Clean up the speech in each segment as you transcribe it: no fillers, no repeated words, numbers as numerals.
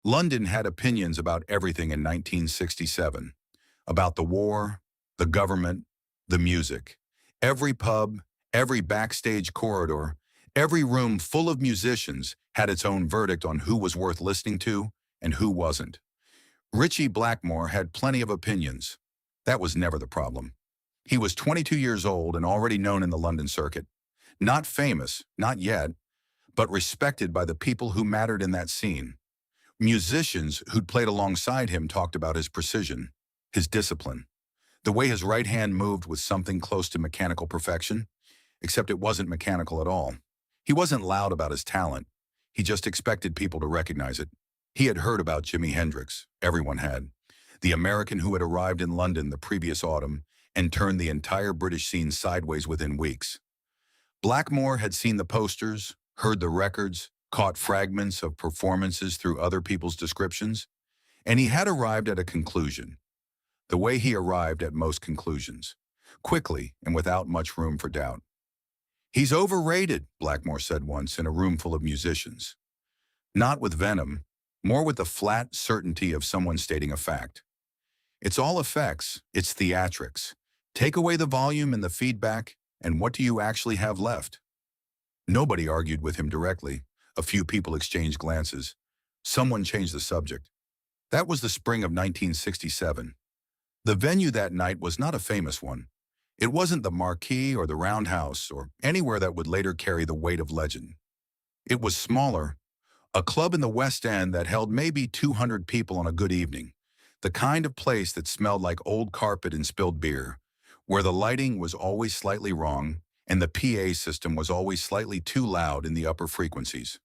London had opinions about everything in 1967, about the war, the government, the music. Every pub, every backstage corridor, every room full of musicians had its own verdict on who was worth listening to and who wasn't. Ritchie Blackmore had plenty of opinions. That was never the problem. He was 22 years old and already known in the London circuit. Not famous, not yet, but respected by the people who mattered in that scene. Musicians who'd played alongside him talked about his precision, his discipline, the way his right hand moved with something close to mechanical perfection, except it wasn't mechanical at all. He wasn't loud about his talent. He just expected people to recognize it. He had heard about Jimi Hendrix, everyone had, the American who had arrived in London the previous autumn and turned the entire British scene sideways within weeks. Blackmore had seen the posters, heard the records, caught fragments of performances through other people's descriptions, and he had arrived at a conclusion, the way he arrived at most conclusions, quickly and without much room for doubt. "He's overrated," Blackmore said once in a room full of musicians. Not with venom, more with the flat certainty of someone stating a fact. It's all effects, it's theatrics. Take away the volume and the feedback, and what do you actually have left? Nobody argued with him directly. A few people exchanged glances. Someone changed the subject. That was the spring of 1967. The venue that night was not a famous one. It wasn't the Marquee or the Roundhouse or anywhere that would later carry the weight of legend. It was smaller, a club in the West End that held maybe 200 people on a good evening, the kind of place that smelled like old carpet and spilled beer, where the lighting was always slightly wrong and the PA system was always slightly too loud in the upper frequencies.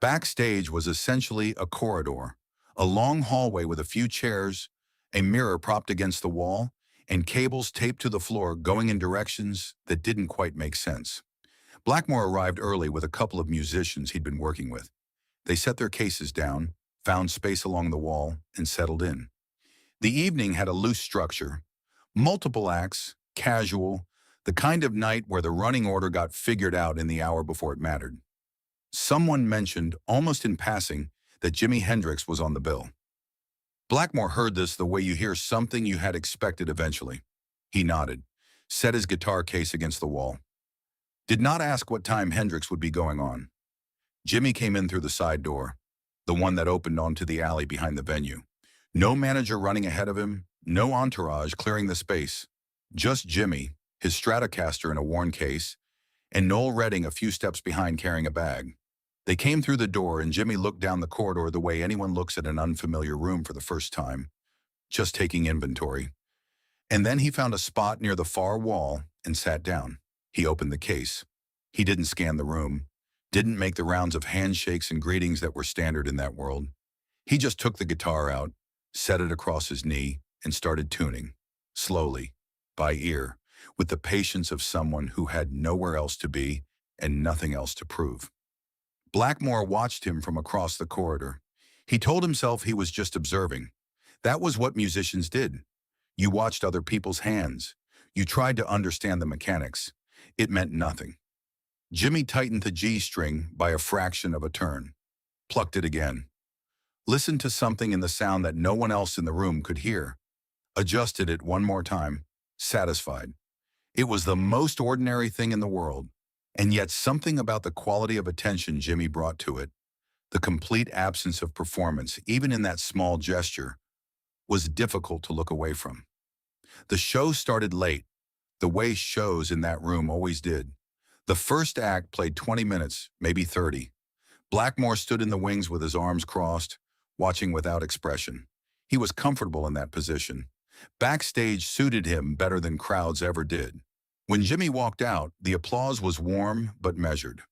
Backstage was essentially a corridor, a long hallway with a few chairs, a mirror propped against the wall, and cables taped to the floor going in directions that didn't quite make sense. Blackmore arrived early with a couple of musicians he'd been working with. They set their cases down, found space along the wall, and settled in. The evening had a loose structure. Multiple acts, casual, the kind of night where the running order got figured out in the hour before it mattered. Someone mentioned, almost in passing, that Jimi Hendrix was on the bill. Blackmore heard this the way you hear something you had expected eventually. He nodded, set his guitar case against the wall. Did not ask what time Hendrix would be going on. Jimi came in through the side door, the one that opened onto the alley behind the venue. No manager running ahead of him, no entourage clearing the space. Just Jimi, his Stratocaster in a worn case, and Noel Redding a few steps behind carrying a bag. They came through the door and Jimi looked down the corridor the way anyone looks at an unfamiliar room for the first time, just taking inventory. And then he found a spot near the far wall and sat down. He opened the case. He didn't scan the room, didn't make the rounds of handshakes and greetings that were standard in that world. He just took the guitar out, set it across his knee, and started tuning, slowly, by ear, with the patience of someone who had nowhere else to be and nothing else to prove. Blackmore watched him from across the corridor. He told himself he was just observing. That was what musicians did. You watched other people's hands. You tried to understand the mechanics. It meant nothing. Jimi tightened the G string by a fraction of a turn, plucked it again, listened to something in the sound that no one else in the room could hear, adjusted it one more time, satisfied. It was the most ordinary thing in the world, and yet something about the quality of attention Jimi brought to it, the complete absence of performance, even in that small gesture, was difficult to look away from. The show started late, the way shows in that room always did. The first act played 20 minutes, maybe 30. Blackmore stood in the wings with his arms crossed, watching without expression. He was comfortable in that position. Backstage suited him better than crowds ever did. When Jimi walked out, the applause was warm but measured.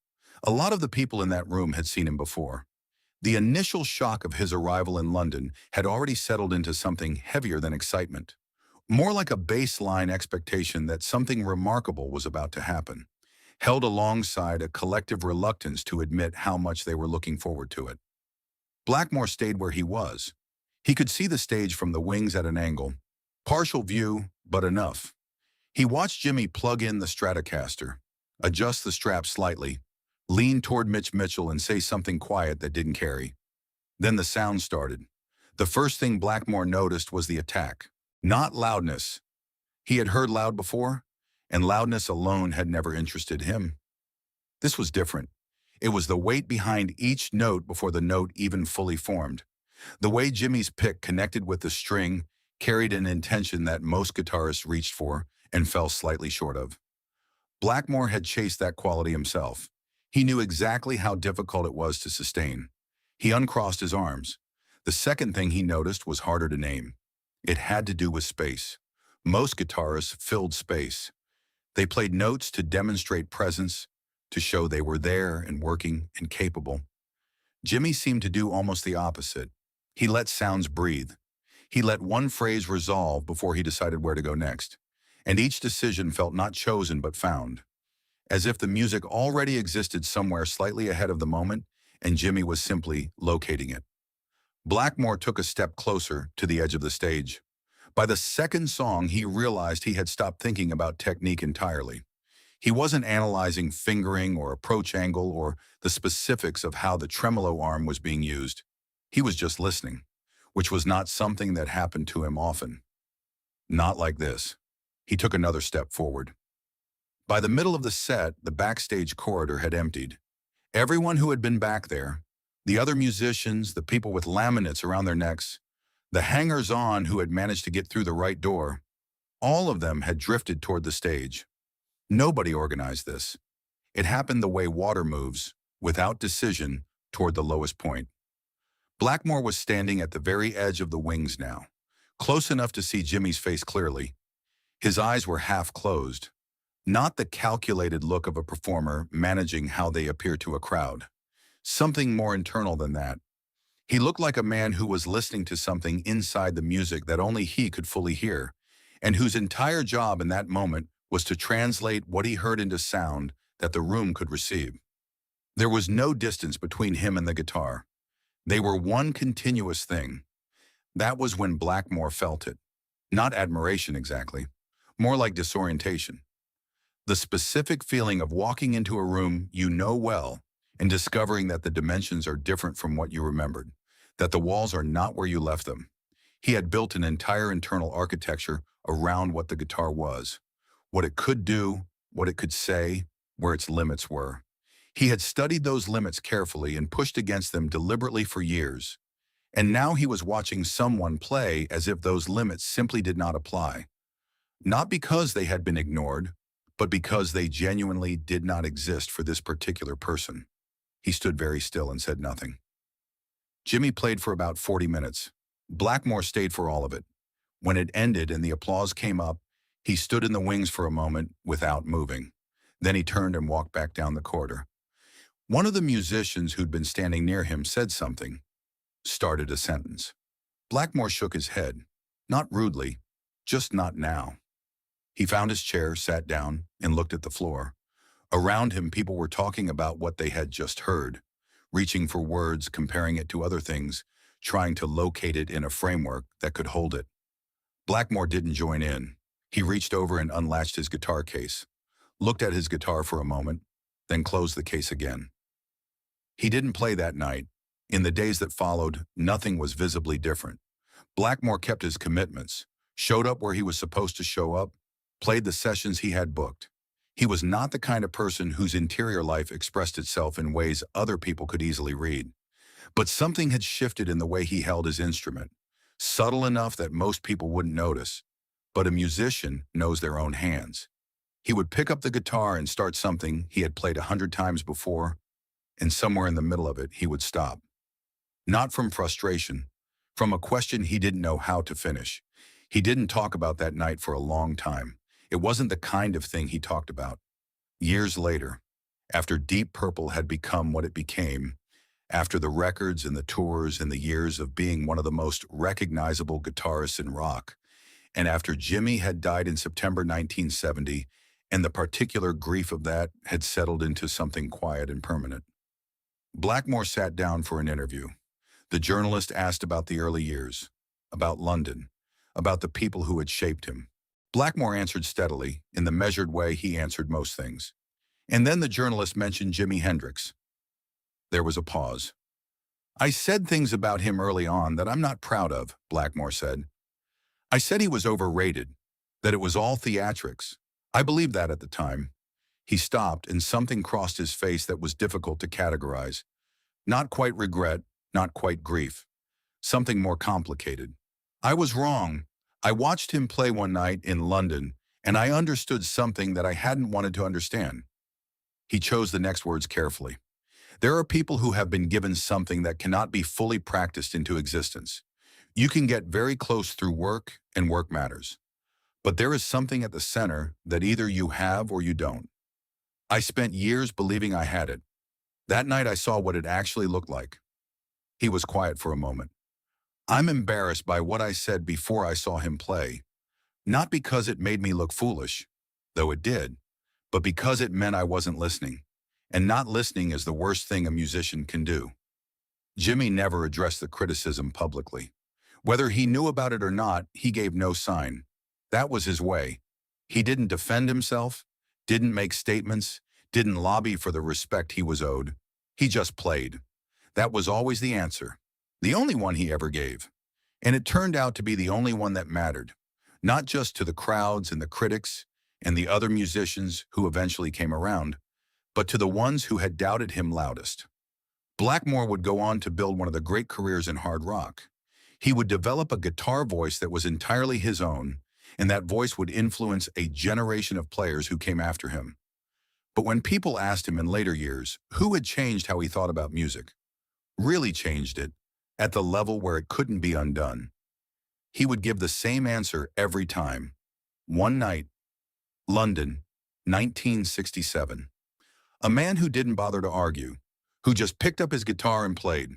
A lot of the people in that room had seen him before. The initial shock of his arrival in London had already settled into something heavier than excitement, more like a baseline expectation that something remarkable was about to happen, held alongside a collective reluctance to admit how much they were looking forward to it. Blackmore stayed where he was. He could see the stage from the wings at an angle. Partial view, but enough. He watched Jimi plug in the Stratocaster, adjust the strap slightly, lean toward Mitch Mitchell and say something quiet that didn't carry. Then the sound started. The first thing Blackmore noticed was the attack. Not loudness. He had heard loud before, and loudness alone had never interested him. This was different. It was the weight behind each note before the note even fully formed. The way Jimmy's pick connected with the string carried an intention that most guitarists reached for and fell slightly short of. Blackmore had chased that quality himself. He knew exactly how difficult it was to sustain. He uncrossed his arms. The second thing he noticed was harder to name. It had to do with space. Most guitarists filled space. They played notes to demonstrate presence, to show they were there and working and capable. Jimmy seemed to do almost the opposite. He let sounds breathe. He let one phrase resolve before he decided where to go next. And each decision felt not chosen but found, as if the music already existed somewhere slightly ahead of the moment, and Jimmy was simply locating it. Blackmore took a step closer to the edge of the stage. By the second song, he realized he had stopped thinking about technique entirely. He wasn't analyzing fingering or approach angle or the specifics of how the tremolo arm was being used. He was just listening, which was not something that happened to him often. Not like this. He took another step forward. By the middle of the set, the backstage corridor had emptied. Everyone who had been back there, the other musicians, the people with laminates around their necks, the hangers-on who had managed to get through the right door, all of them had drifted toward the stage. Nobody organized this. It happened the way water moves, without decision, toward the lowest point. Blackmore was standing at the very edge of the wings now, close enough to see Jimmy's face clearly. His eyes were half closed, not the calculated look of a performer managing how they appear to a crowd. Something more internal than that. He looked like a man who was listening to something inside the music that only he could fully hear, and whose entire job in that moment was to translate what he heard into sound that the room could receive. There was no distance between him and the guitar. They were one continuous thing. That was when Blackmore felt it. Not admiration exactly, more like disorientation. The specific feeling of walking into a room you know well and discovering that the dimensions are different from what you remembered, that the walls are not where you left them. He had built an entire internal architecture around what the guitar was, what it could do, what it could say, where its limits were. He had studied those limits carefully and pushed against them deliberately for years. And now he was watching someone play as if those limits simply did not apply. Not because they had been ignored, but because they genuinely did not exist for this particular person. He stood very still and said nothing. Jimmy played for about 40 minutes. Blackmore stayed for all of it. When it ended and the applause came up, he stood in the wings for a moment without moving. Then he turned and walked back down the corridor. One of the musicians who'd been standing near him said something, started a sentence. Blackmore shook his head, not rudely, just not now. He found his chair, sat down, and looked at the floor. Around him, people were talking about what they had just heard, reaching for words, comparing it to other things, trying to locate it in a framework that could hold it. Blackmore didn't join in. He reached over and unlatched his guitar case, looked at his guitar for a moment, then closed the case again. He didn't play that night. In the days that followed, nothing was visibly different. Blackmore kept his commitments, showed up where he was supposed to show up, played the sessions he had booked. He was not the kind of person whose interior life expressed itself in ways other people could easily read. But something had shifted in the way he held his instrument, subtle enough that most people wouldn't notice. But a musician knows their own hands. He would pick up the guitar and start something he had played 100 times before, and somewhere in the middle of it, he would stop. Not from frustration, from a question he didn't know how to finish. He didn't talk about that night for a long time. It wasn't the kind of thing he talked about. Years later, after Deep Purple had become what it became, after the records and the tours and the years of being one of the most recognizable guitarists in rock, and after Jimmy had died in September 1970, and the particular grief of that had settled into something quiet and permanent. Blackmore sat down for an interview. The journalist asked about the early years, about London, about the people who had shaped him. Blackmore answered steadily, in the measured way he answered most things. And then the journalist mentioned Jimi Hendrix. There was a pause. I said things about him early on that I'm not proud of, Blackmore said. I said he was overrated, that it was all theatrics. I believed that at the time. He stopped and something crossed his face that was difficult to categorize. Not quite regret, not quite grief. Something more complicated. I was wrong. I watched him play one night in London, and I understood something that I hadn't wanted to understand. He chose the next words carefully. There are people who have been given something that cannot be fully practiced into existence. You can get very close through work, and work matters. But there is something at the center that either you have or you don't. I spent years believing I had it. That night I saw what it actually looked like. He was quiet for a moment. I'm embarrassed by what I said before I saw him play. Not because it made me look foolish, though it did, but because it meant I wasn't listening. And not listening is the worst thing a musician can do. Jimmy never addressed the criticism publicly. Whether he knew about it or not, he gave no sign. That was his way. He didn't defend himself, didn't make statements, didn't lobby for the respect he was owed. He just played. That was always the answer. The only one he ever gave. And it turned out to be the only one that mattered. Not just to the crowds and the critics and the other musicians who eventually came around, but to the ones who had doubted him loudest. Blackmore would go on to build one of the great careers in hard rock. He would develop a guitar voice that was entirely his own, and that voice would influence a generation of players who came after him. But when people asked him in later years who had changed how he thought about music, really changed it, at the level where it couldn't be undone, he would give the same answer every time. One night, London, 1967. A man who didn't bother to argue, who just picked up his guitar and played.